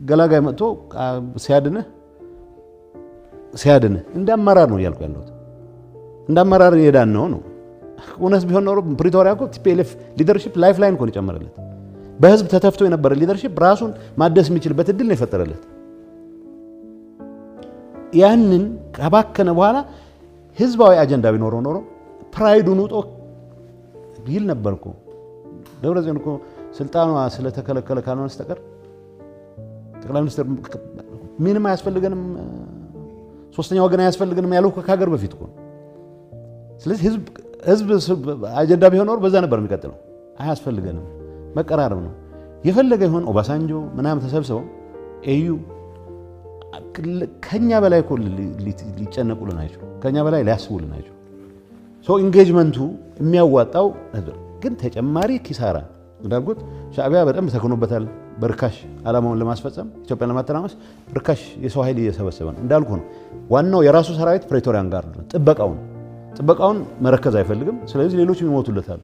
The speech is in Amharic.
ገላጋይ መጥቶ ሲያድንህ እንዳማራር ነው ያልኩ ያለሁት እንዳማራር የዳን ነው እውነት ቢሆን ኖሮ ፕሪቶሪያ እኮ ቲፒኤልኤፍ ሊደርሺፕ ላይፍ ላይን ኮን ይጨመረለት በህዝብ ተተፍቶ የነበረ ሊደርሺፕ ራሱን ማደስ የሚችልበት እድል ነው የፈጠረለት ያንን ከባከነ በኋላ ህዝባዊ አጀንዳ ቢኖረው ኖሮ ፕራይዱን ውጦ ይል ነበርኩ ደብረጽዮን እኮ ስልጣኗ ስለተከለከለ ካልሆነ በስተቀር ጠቅላይ ሚኒስትር ምንም አያስፈልገንም ሶስተኛ ወገን አያስፈልገንም ያለው ከሀገር በፊት እኮ ስለዚህ ህዝብ አጀንዳ ቢሆን ኖር በዛ ነበር የሚቀጥለው አያስፈልገንም መቀራረብ ነው የፈለገ ይሆን ኦባሳንጆ ምናምን ተሰብስበው ኤዩ ከኛ በላይ እኮ ሊጨነቁልን አይችሉ ከኛ በላይ ሊያስቡልን አይችሉ ሶ ኢንጌጅመንቱ የሚያዋጣው ነበር ግን ተጨማሪ ኪሳራ እንዳልኩት ሻዕቢያ በጣም ተከኖበታል በርካሽ ዓላማውን ለማስፈጸም ኢትዮጵያን ለማተራመስ በርካሽ የሰው ኃይል እየሰበሰበ ነው እንዳልኩ ነው ዋናው የራሱ ሰራዊት ፕሬቶሪያን ጋር ነው ጥበቃውን መረከዝ አይፈልግም ስለዚህ ሌሎች ይሞቱለታል